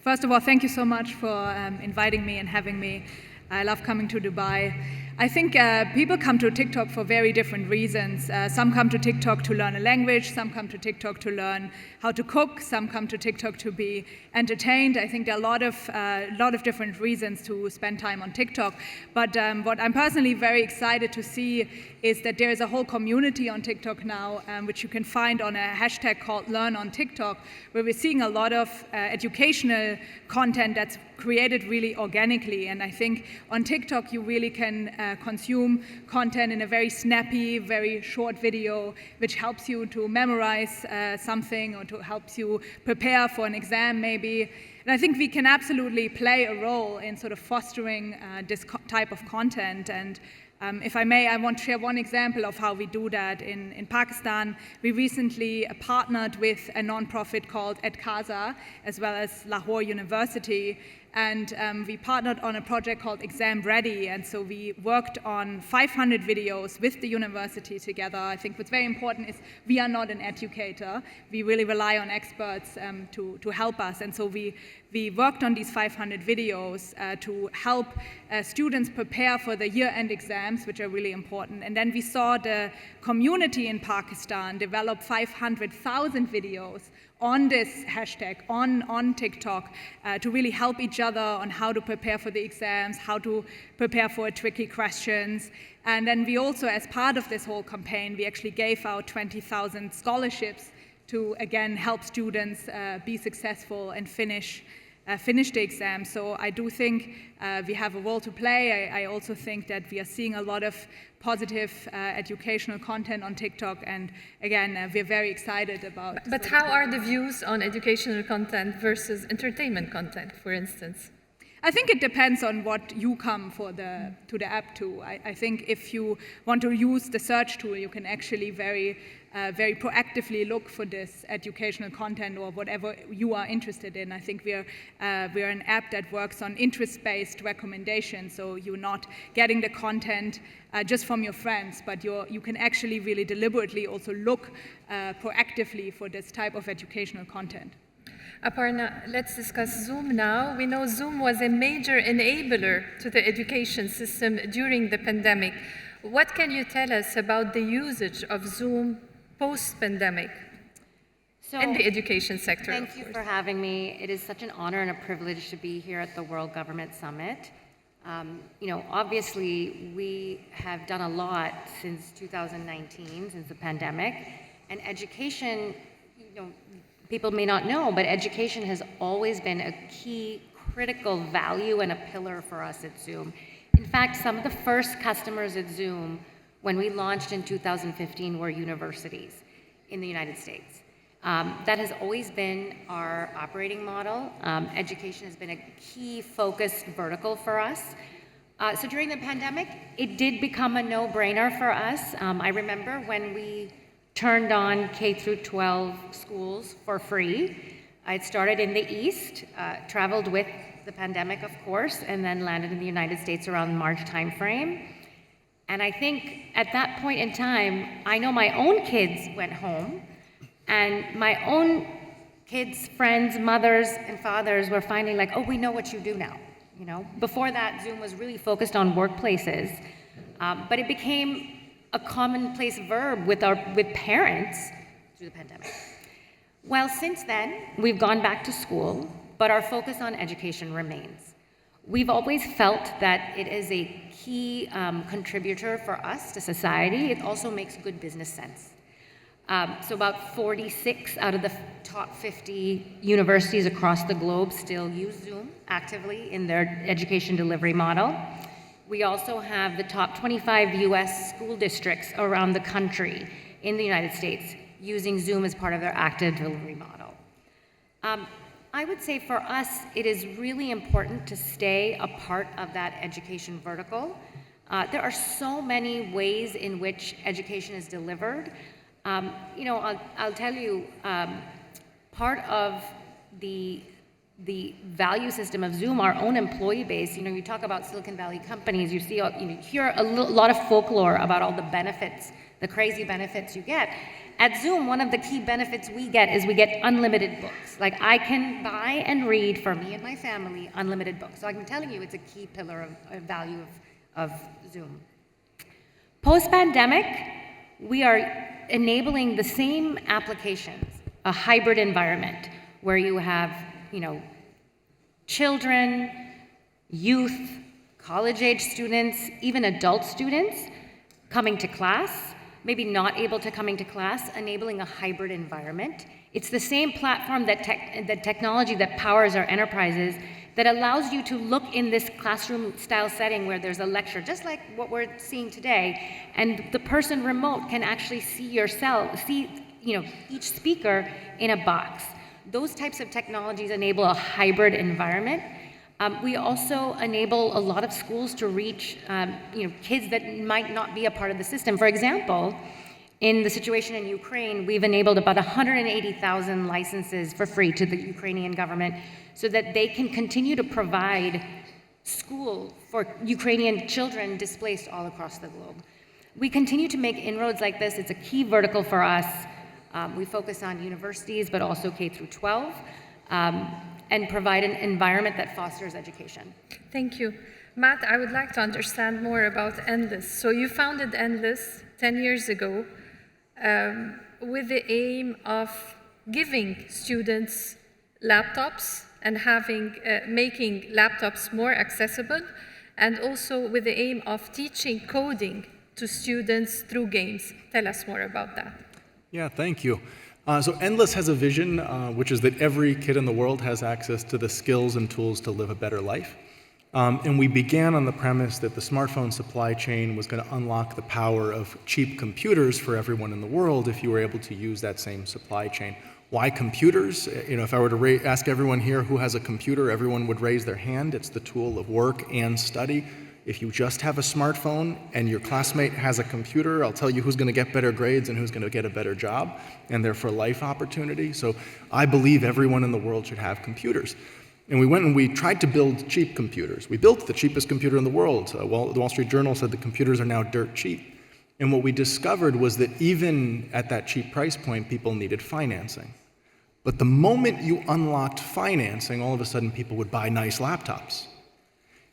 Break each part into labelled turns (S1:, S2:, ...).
S1: First of all, thank you so much for inviting me and having me. I love coming to Dubai. I think people come to TikTok for very different reasons. Some come to TikTok to learn a language, some come to TikTok to learn how to cook, some come to TikTok to be entertained. I think there are a lot of different reasons to spend time on TikTok. But what I'm personally very excited to see is that there is a whole community on TikTok now, which you can find on a hashtag called Learn on TikTok, where we're seeing a lot of educational content that's created really organically. And I think on TikTok, you really can consume content in a very snappy, very short video, which helps you to memorize something or to helps you prepare for an exam maybe. And I think we can absolutely play a role in sort of fostering this type of content. And if I may, I want to share one example of how we do that. In Pakistan, we recently partnered with a nonprofit called Edkaza, as well as Lahore University, and we partnered on a project called Exam Ready, and so we worked on 500 videos with the university together. I think what's very important is we are not an educator. We really rely on experts to help us, and so we worked on these 500 videos to help students prepare for the year-end exams, which are really important. And then we saw the community in Pakistan develop 500,000 videos on this hashtag, on TikTok, to really help each other on how to prepare for the exams, how to prepare for tricky questions. And then we also, as part of this whole campaign, we actually gave out 20,000 scholarships to, again, help students be successful and finish the exam. So I do think we have a role to play. I also think that we are seeing a lot of positive educational content on TikTok, and again, we're very excited about.
S2: But how are the views on educational content versus entertainment content, for instance?
S1: I think it depends on what you come to the app to. I think if you want to use the search tool, you can actually very proactively look for this educational content or whatever you are interested in. I think we're an app that works on interest-based recommendations, so you're not getting the content just from your friends, but you can actually really deliberately also look proactively for this type of educational content.
S2: Aparna, let's discuss Zoom now. We know Zoom was a major enabler to the education system during the pandemic. What can you tell us about the usage of Zoom post-pandemic in the education sector?
S3: Thank you for having me. It is such an honor and a privilege to be here at the World Government Summit. Obviously, we have done a lot since 2019, since the pandemic, and education, people may not know, but education has always been a key critical value and a pillar for us at Zoom. In fact, some of the first customers at Zoom when we launched in 2015 were universities in the United States. That has always been our operating model. Education has been a key focused vertical for us. So during the pandemic, it did become a no-brainer for us. I remember when we turned on K through 12 schools for free. It started in the East, traveled with the pandemic, of course, and then landed in the United States around March timeframe. And I think at that point in time, I know my own kids went home, and my own kids, friends, mothers, and fathers were finding like, oh, we know what you do now. Before that, Zoom was really focused on workplaces, but it became a commonplace verb with parents through the pandemic. Well, since then, we've gone back to school, but our focus on education remains. We've always felt that it is a key contributor for us to society. It also makes good business sense. So about 46 out of the top 50 universities across the globe still use Zoom actively in their education delivery model. We also have the top 25 US school districts around the country in the United States using Zoom as part of their active delivery model. I would say for us, it is really important to stay a part of that education vertical. There are so many ways in which education is delivered. I'll tell you, part of the value system of Zoom, our own employee base, you talk about Silicon Valley companies, you hear a lot of folklore about all the benefits the crazy benefits you get. At Zoom, one of the key benefits we get is we get unlimited books. Like I can buy and read for me and my family unlimited books. So I'm telling you, it's a key pillar of value of Zoom. Post-pandemic, we are enabling the same applications, a hybrid environment where you have, children, youth, college-age students, even adult students coming to class, maybe not able to coming to class, enabling a hybrid environment. It's the same platform the technology that powers our enterprises that allows you to look in this classroom-style setting where there's a lecture, just like what we're seeing today, and the person remote can actually see each speaker in a box. Those types of technologies enable a hybrid environment. We also enable a lot of schools to reach kids that might not be a part of the system. For example, in the situation in Ukraine, we've enabled about 180,000 licenses for free to the Ukrainian government so that they can continue to provide school for Ukrainian children displaced all across the globe. We continue to make inroads like this. It's a key vertical for us. We focus on universities, but also K through 12. And provide an environment that fosters education.
S2: Thank you. Matt, I would like to understand more about Endless. So you founded Endless 10 years ago with the aim of giving students laptops and making laptops more accessible, and also with the aim of teaching coding to students through games. Tell us more about that.
S4: Yeah, thank you. So Endless has a vision, which is that every kid in the world has access to the skills and tools to live a better life. And we began on the premise that the smartphone supply chain was going to unlock the power of cheap computers for everyone in the world if you were able to use that same supply chain. Why computers? If I were to ask everyone here who has a computer, everyone would raise their hand. It's the tool of work and study. If you just have a smartphone and your classmate has a computer, I'll tell you who's going to get better grades and who's going to get a better job, and they're for life opportunity. So I believe everyone in the world should have computers. And we went and we tried to build cheap computers. We built the cheapest computer in the world. The Wall Street Journal said the computers are now dirt cheap. And what we discovered was that even at that cheap price point, people needed financing. But the moment you unlocked financing, all of a sudden people would buy nice laptops.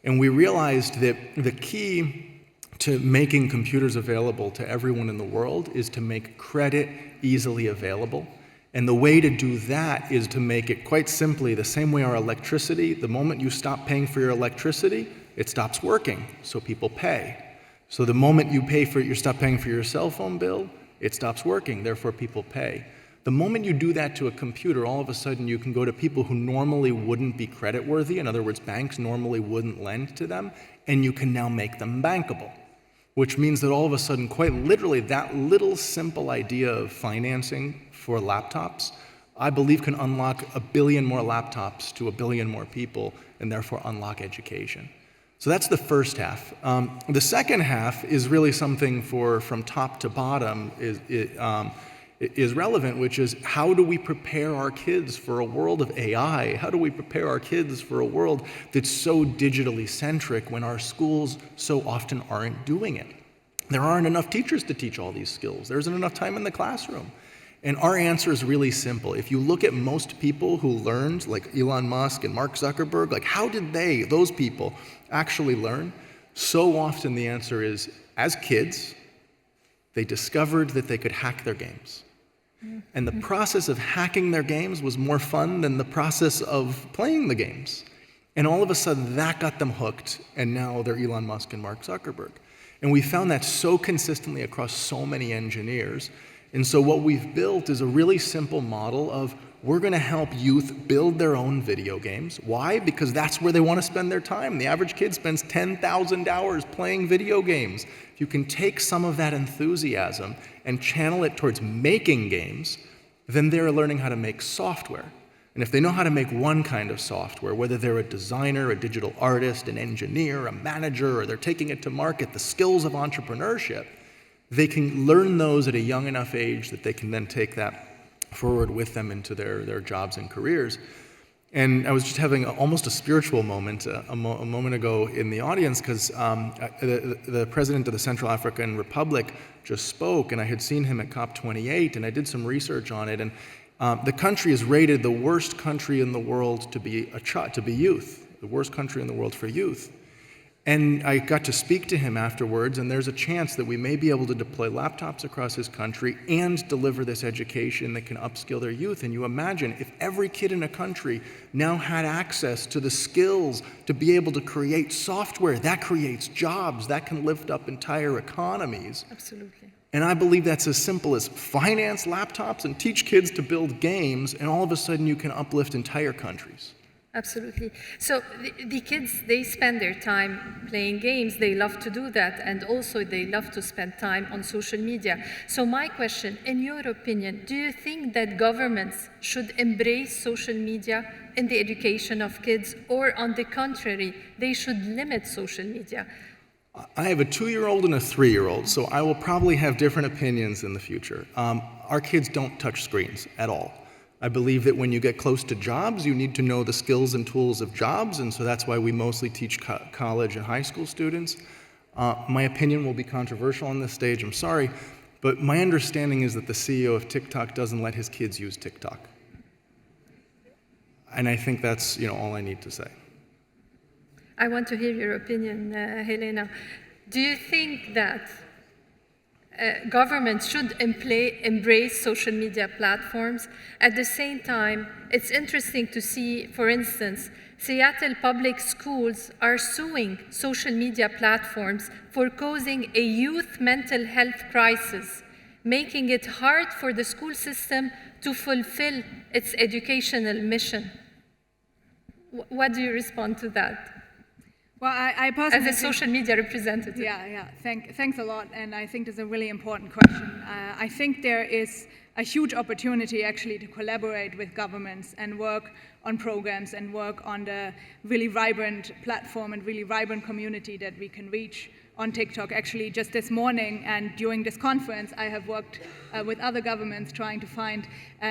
S4: And we realized that the key to making computers available to everyone in the world is to make credit easily available. And the way to do that is to make it quite simply the same way our electricity, the moment you stop paying for your electricity, it stops working, so people pay. So the moment you stop paying for your cell phone bill, it stops working, therefore people pay. The moment you do that to a computer, all of a sudden you can go to people who normally wouldn't be creditworthy, in other words, banks normally wouldn't lend to them, and you can now make them bankable, which means that all of a sudden, quite literally, that little simple idea of financing for laptops, I believe can unlock 1 billion more laptops to 1 billion more people, and therefore unlock education. So that's the first half. The second half is really something from top to bottom is relevant, which is how do we prepare our kids for a world of AI? How do we prepare our kids for a world that's so digitally centric when our schools so often aren't doing it? There aren't enough teachers to teach all these skills. There isn't enough time in the classroom. And our answer is really simple. If you look at most people who learned, like Elon Musk and Mark Zuckerberg, like how did those people actually learn? So often the answer is, as kids, they discovered that they could hack their games. And the process of hacking their games was more fun than the process of playing the games. And all of a sudden, that got them hooked, and now they're Elon Musk and Mark Zuckerberg. And we found that so consistently across so many engineers. And so what we've built is a really simple model of we're going to help youth build their own video games. Why? Because that's where they want to spend their time. The average kid spends 10,000 hours playing video games. If you can take some of that enthusiasm and channel it towards making games, then they're learning how to make software. And if they know how to make one kind of software, whether they're a designer, a digital artist, an engineer, a manager, or they're taking it to market, the skills of entrepreneurship, they can learn those at a young enough age that they can then take that forward with them into their jobs and careers. And I was just having almost a spiritual moment a moment ago in the audience because the president of the Central African Republic just spoke, and I had seen him at COP28, and I did some research on it, and the country is rated the worst country in the world to be youth, the worst country in the world for youth. And I got to speak to him afterwards, and there's a chance that we may be able to deploy laptops across his country and deliver this education that can upskill their youth. And you imagine if every kid in a country now had access to the skills to be able to create software, that creates jobs, that can lift up entire economies.
S2: Absolutely.
S4: And I believe that's as simple as finance laptops and teach kids to build games, and all of a sudden you can uplift entire countries.
S2: Absolutely. So the kids, they spend their time playing games. They love to do that. And also they love to spend time on social media. So my question, in your opinion, do you think that governments should embrace social media in the education of kids, or on the contrary, they should limit social media?
S4: I have a 2-year-old and a 3-year-old, so I will probably have different opinions in the future. Our kids don't touch screens at all. I believe that when you get close to jobs, you need to know the skills and tools of jobs, and so that's why we mostly teach college and high school students. My opinion will be controversial on this stage, I'm sorry, but my understanding is that the CEO of TikTok doesn't let his kids use TikTok. And I think that's all I need to say.
S2: I want to hear your opinion, Helena. Do you think that governments should embrace social media platforms? At the same time, it's interesting to see, for instance, Seattle Public Schools are suing social media platforms for causing a youth mental health crisis, making it hard for the school system to fulfill its educational mission. What do you respond to that?
S1: Well, I personally
S2: as a social media representative.
S1: Yeah. Thanks a lot, and I think this is a really important question. I think there is a huge opportunity actually to collaborate with governments and work on programs and work on the really vibrant platform and really vibrant community that we can reach on TikTok. Actually, just this morning and during this conference, I have worked with other governments trying to find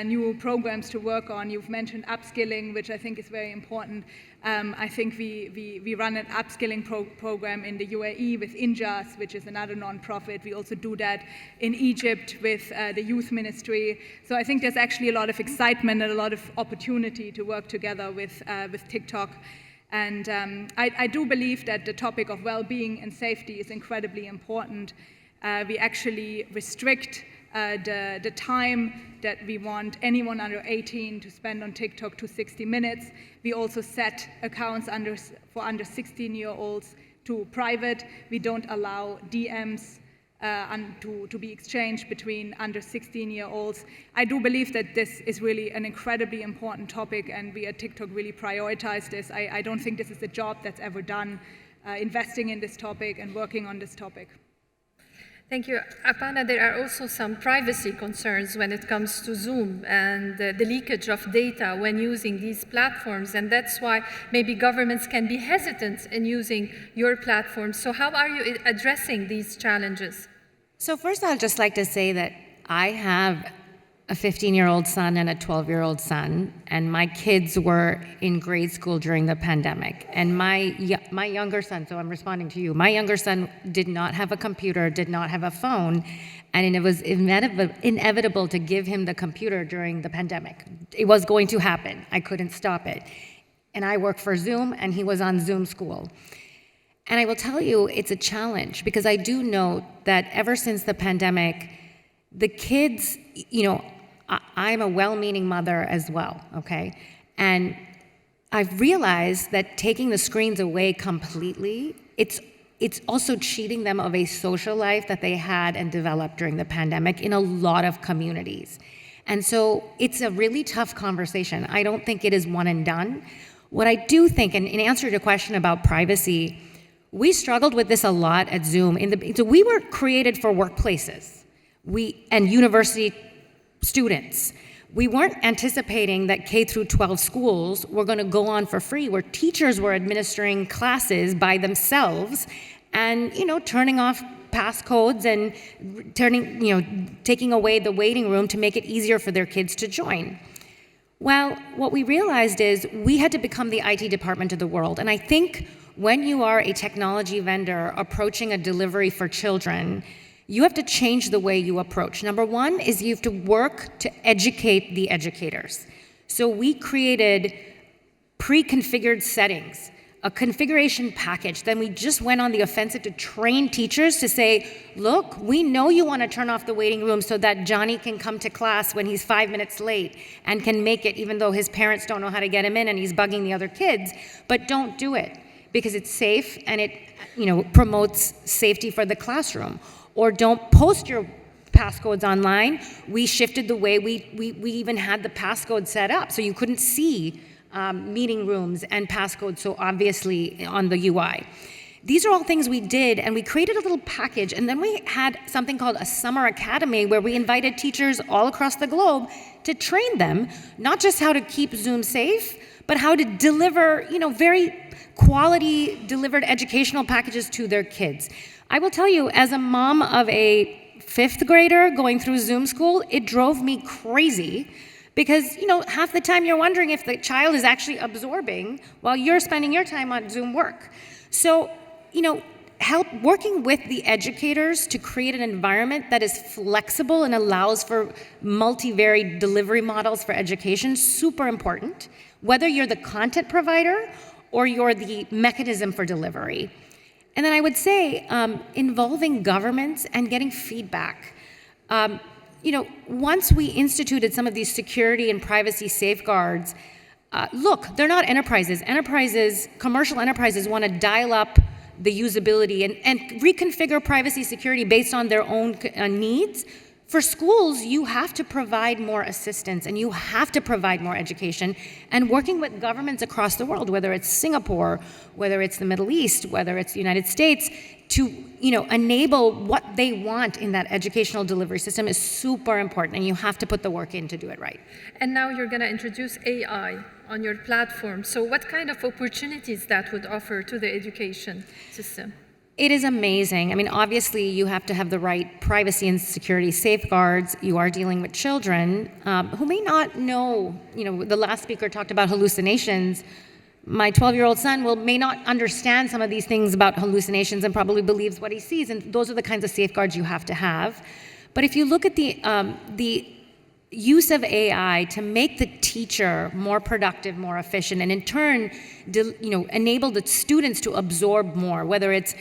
S1: new programs to work on. You've mentioned upskilling, which I think is very important. I think we run an upskilling program in the UAE with Injas, which is another nonprofit. We also do that in Egypt with the youth ministry. So I think there's actually a lot of excitement and a lot of opportunity to work together with TikTok. And I do believe that the topic of well-being and safety is incredibly important. We actually restrict the time that we want anyone under 18 to spend on TikTok to 60 minutes. We also set accounts for under 16-year-olds to private. We don't allow DMs to be exchanged between under 16-year-olds. I do believe that this is really an incredibly important topic, and we at TikTok really prioritize this. I don't think this is a job that's ever done, investing in this topic and working on this topic.
S2: Thank you. Aparna, there are also some privacy concerns when it comes to Zoom and the leakage of data when using these platforms, and that's why maybe governments can be hesitant in using your platform. So how are you addressing these challenges?
S3: So first, I'd just like to say that I have a 15-year-old son and a 12-year-old son, and my kids were in grade school during the pandemic. And my younger son, so I'm responding to you, my younger son did not have a computer, did not have a phone, and it was inevitable to give him the computer during the pandemic. It was going to happen. I couldn't stop it. And I work for Zoom, and he was on Zoom school. And I will tell you, it's a challenge, because I do note that ever since the pandemic, the kids, I'm a well-meaning mother as well, okay? And I've realized that taking the screens away completely, it's also cheating them of a social life that they had and developed during the pandemic in a lot of communities. And so it's a really tough conversation. I don't think it is one and done. What I do think, and in answer to your question about privacy, we struggled with this a lot at Zoom. So we were created for workplaces and university students. We weren't anticipating that K through 12 schools were going to go on for free, where teachers were administering classes by themselves and, turning off passcodes and taking away the waiting room to make it easier for their kids to join. Well, what we realized is we had to become the IT department of the world. And I think when you are a technology vendor approaching a delivery for children, You have to change the way you approach. Number one is you have to work to educate the educators. So we created pre-configured settings, a configuration package. Then we just went on the offensive to train teachers to say, look, we know you want to turn off the waiting room so that Johnny can come to class when he's 5 minutes late and can make it even though his parents don't know how to get him in and he's bugging the other kids, but don't do it because it's safe and it promotes safety for the classroom. Or don't post your passcodes online. We shifted the way we even had the passcode set up so you couldn't see meeting rooms and passcodes so obviously on the UI. These are all things we did, and we created a little package, and then we had something called a summer academy where we invited teachers all across the globe to train them, not just how to keep Zoom safe, but how to deliver, very quality delivered educational packages to their kids. I will tell you, as a mom of a 5th grader going through Zoom school, it drove me crazy because, half the time you're wondering if the child is actually absorbing while you're spending your time on Zoom work. So, working with the educators to create an environment that is flexible and allows for multivariate delivery models for education, super important, whether you're the content provider or you're the mechanism for delivery. And then I would say involving governments and getting feedback. Once we instituted some of these security and privacy safeguards, look, they're not enterprises. Commercial enterprises want to dial up the usability and reconfigure privacy security based on their own needs. For schools, you have to provide more assistance and you have to provide more education, and working with governments across the world, whether it's Singapore, whether it's the Middle East, whether it's the United States, to enable what they want in that educational delivery system is super important, and you have to put the work in to do it right.
S2: And now you're going to introduce AI on your platform. So what kind of opportunities that would offer to the education system?
S3: It is amazing. I mean, obviously, you have to have the right privacy and security safeguards. You are dealing with children who may not know, the last speaker talked about hallucinations. My 12-year-old son may not understand some of these things about hallucinations and probably believes what he sees, and those are the kinds of safeguards you have to have. But if you look at the use of AI to make the teacher more productive, more efficient, and in turn, enable the students to absorb more, whether it's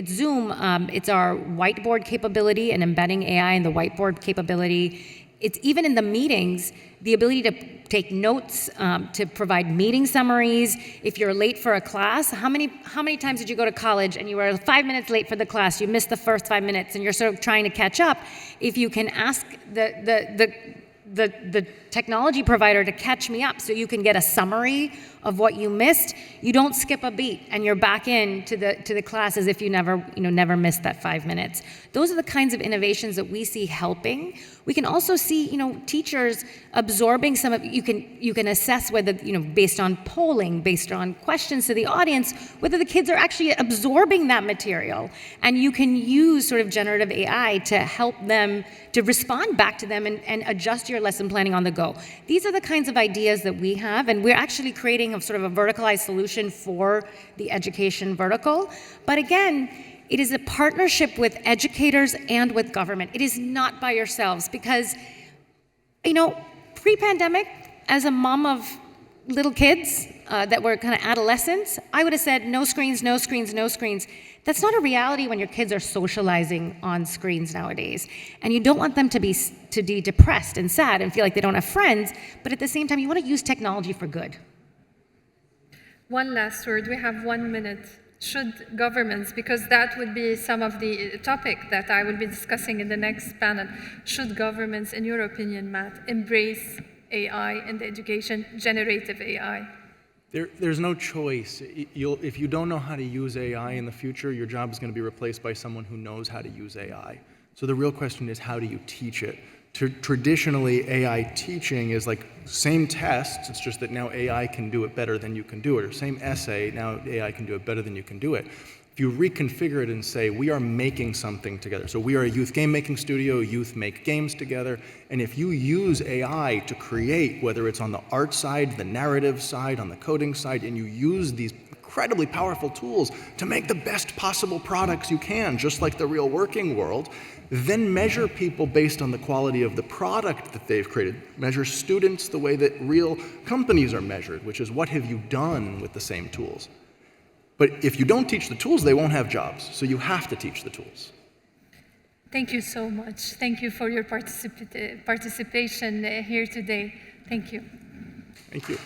S3: Zoom, it's our whiteboard capability and embedding AI in the whiteboard capability. It's even in the meetings, the ability to take notes, to provide meeting summaries. If you're late for a class, how many times did you go to college and you were 5 minutes late for the class, you missed the first 5 minutes and you're sort of trying to catch up? If you can ask the technology provider to catch me up so you can get a summary of what you missed, you don't skip a beat and you're back in to the class as if you never missed that 5 minutes. Those are the kinds of innovations that we see helping. We can also see, teachers absorbing some of, you can assess whether, based on polling, based on questions to the audience, whether the kids are actually absorbing that material. And you can use sort of generative AI to help them, to respond back to them and adjust your lesson planning on the go. These are the kinds of ideas that we have, and we're actually creating a sort of a verticalized solution for the education vertical. But again, it is a partnership with educators and with government. It is not by yourselves because, pre-pandemic, as a mom of little kids that were kind of adolescents, I would have said no screens, no screens, no screens. That's not a reality when your kids are socializing on screens nowadays. And you don't want them to be depressed and sad and feel like they don't have friends, but at the same time, you want to use technology for good.
S2: One last word, we have 1 minute. Should governments, because that would be some of the topic that I will be discussing in the next panel, should governments, in your opinion, Matt, embrace AI in the education, generative AI?
S4: There's no choice. If you don't know how to use AI in the future, your job is going to be replaced by someone who knows how to use AI. So the real question is, how do you teach it? Traditionally, AI teaching is like same test, it's just that now AI can do it better than you can do it, or same essay, now AI can do it better than you can do it. If you reconfigure it and say, we are making something together, so we are a youth game making studio, youth make games together, and if you use AI to create, whether it's on the art side, the narrative side, on the coding side, and you use these incredibly powerful tools to make the best possible products you can, just like the real working world. Then measure people based on the quality of the product that they've created. Measure students the way that real companies are measured, which is what have you done with the same tools. But if you don't teach the tools, they won't have jobs. So you have to teach the tools.
S2: Thank you so much. Thank you for your participation here today. Thank you.
S4: Thank you.